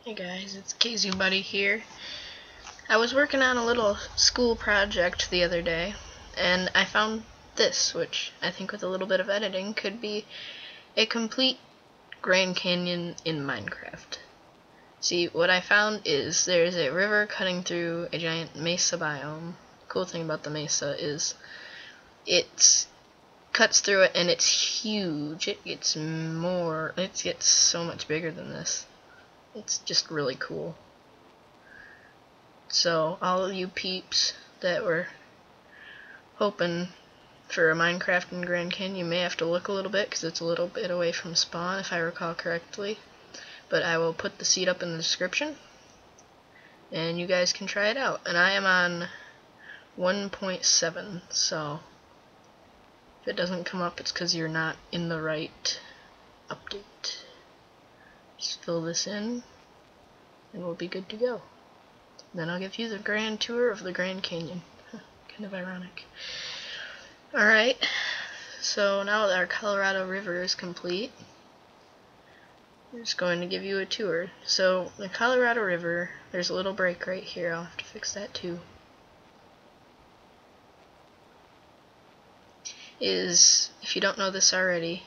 Hey guys, it's Casey Buddy here. I was working on a little school project the other day, and I found this, which I think with a little bit of editing could be a complete Grand Canyon in Minecraft. See, what I found is there's a river cutting through a giant mesa biome. Cool thing about the mesa is it cuts through it and it's huge. It gets so much bigger than this. It's just really cool. So all of you peeps that were hoping for a Minecraft in Grand Canyon, you may have to look a little bit because it's a little bit away from spawn if I recall correctly. But I will put the seed up in the description and you guys can try it out. And I am on 1.7, so if it doesn't come up it's because you're not in the right update. Just fill this in and we'll be good to go. Then I'll give you the grand tour of the Grand Canyon. Kind of ironic. Alright, so now that our Colorado River is complete, I'm just going to give you a tour. So, the Colorado River, there's a little break right here. I'll have to fix that too. Is, if you don't know this already,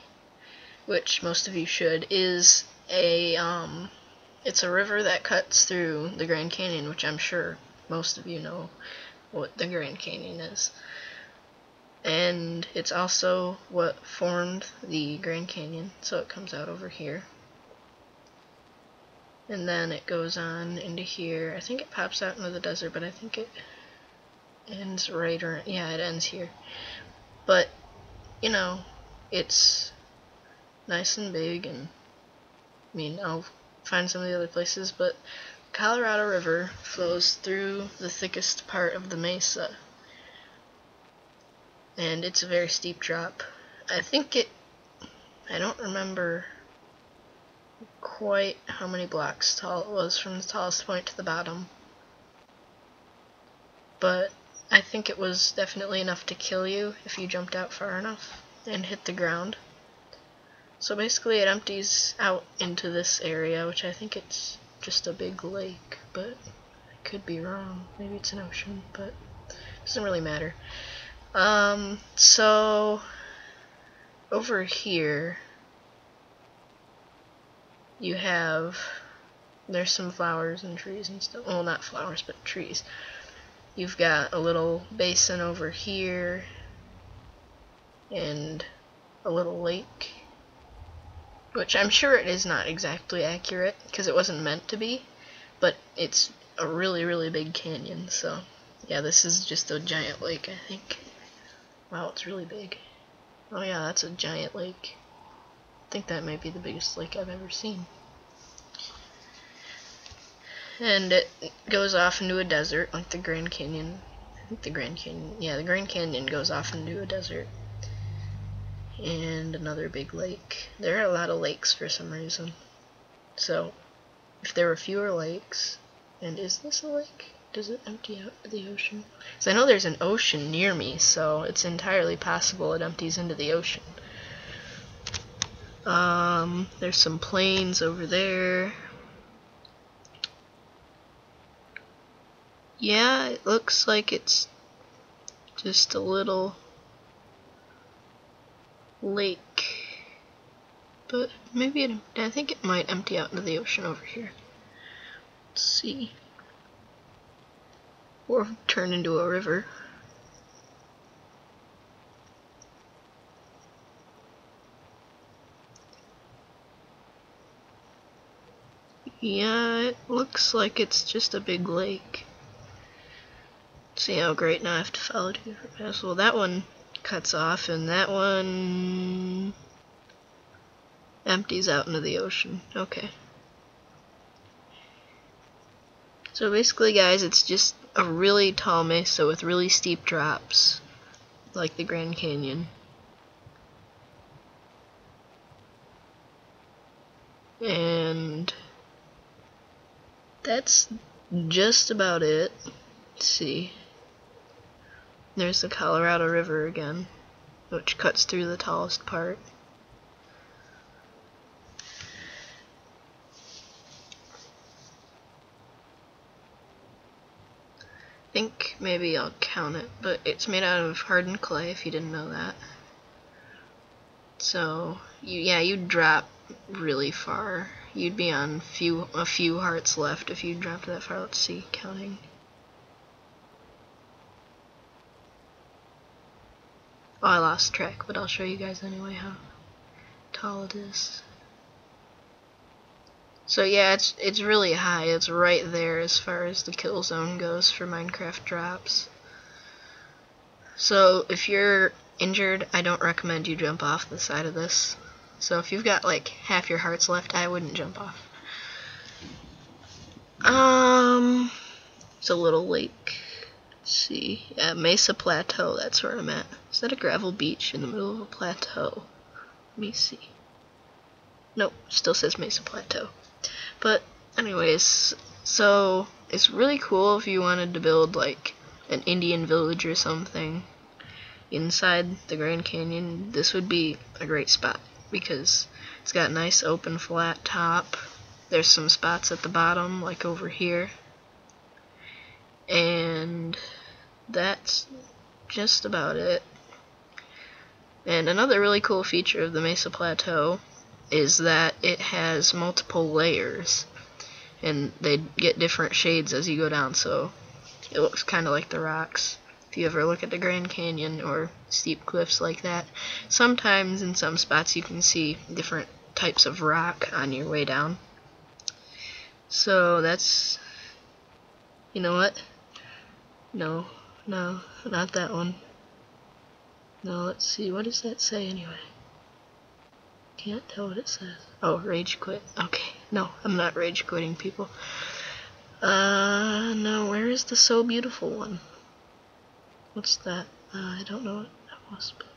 which most of you should, is it's a river that cuts through the Grand Canyon, which I'm sure most of you know what the Grand Canyon is. And it's also what formed the Grand Canyon, so it comes out over here. And then it goes on into here. I think it pops out into the desert, but I think it ends right around, yeah, it ends here. But, you know, it's nice and big, and I mean, I'll find some of the other places, but Colorado River flows through the thickest part of the mesa, and it's a very steep drop. I don't remember quite how many blocks tall it was from the tallest point to the bottom, but I think it was definitely enough to kill you if you jumped out far enough and hit the ground. So basically it empties out into this area, which I think it's just a big lake, but I could be wrong. Maybe it's an ocean, but it doesn't really matter. So over here you have, there's some flowers and trees and stuff. Well, not flowers, but trees. You've got a little basin over here and a little lake, which I'm sure it is not exactly accurate because it wasn't meant to be, but it's a really, really big canyon. So yeah, this is just a giant lake, I think. Wow, it's really big. Oh yeah, that's a giant lake. I think that might be the biggest lake I've ever seen. And it goes off into a desert like the Grand Canyon. I think the Grand Canyon goes off into a desert. And another big lake. There are a lot of lakes for some reason. So, if there were fewer lakes, and is this a lake? Does it empty out to the ocean? Because I know there's an ocean near me, so it's entirely possible it empties into the ocean. There's some plains over there. Yeah, it looks like it's just a little lake, but maybe I think it might empty out into the ocean over here. Let's see. Or turn into a river. Yeah, it looks like it's just a big lake. See how great, now I have to follow two different paths. Well, that one cuts off, and that one empties out into the ocean. Okay. So basically, guys, it's just a really tall mesa with really steep drops, like the Grand Canyon. And that's just about it. Let's see. There's the Colorado River again, which cuts through the tallest part. think maybe I'll count it, but it's made out of hardened clay, if you didn't know that. So, you'd drop really far. You'd be on a few hearts left if you dropped that far. Let's see, counting. Oh, I lost track, but I'll show you guys anyway how tall it is. So yeah, it's really high. It's right there as far as the kill zone goes for Minecraft drops. So if you're injured, I don't recommend you jump off the side of this. So if you've got like half your hearts left, I wouldn't jump off. It's a little lake. Let's see. Yeah, Mesa Plateau, that's where I'm at. Is that a gravel beach in the middle of a plateau? Let me see. Nope, still says Mesa Plateau. But anyways, so it's really cool if you wanted to build like an Indian village or something inside the Grand Canyon. This would be a great spot because it's got a nice open flat top. There's some spots at the bottom like over here, and that's just about it. And another really cool feature of the Mesa Plateau is that it has multiple layers, and they get different shades as you go down, so it looks kind of like the rocks. If you ever look at the Grand Canyon or steep cliffs like that, sometimes in some spots you can see different types of rock on your way down. So that's, you know what? No, not that one. No, let's see, what does that say anyway? Can't tell what it says. Oh, rage quit. Okay, no, I'm not rage quitting, people. No, where is the so beautiful one? What's that? I don't know what that was. But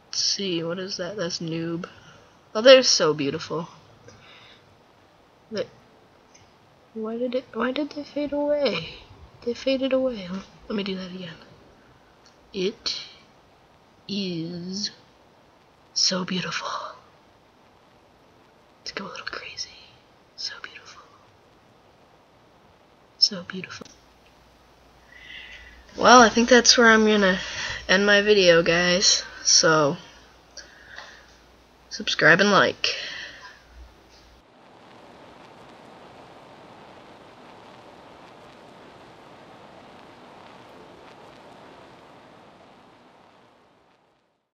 let's see, what is that? That's noob. Oh, they're so beautiful. Why did they fade away? They faded away. Let me do that again. It is so beautiful. Let's go a little crazy. So beautiful. So beautiful. Well, I think that's where I'm gonna end my video, guys. So, subscribe and like.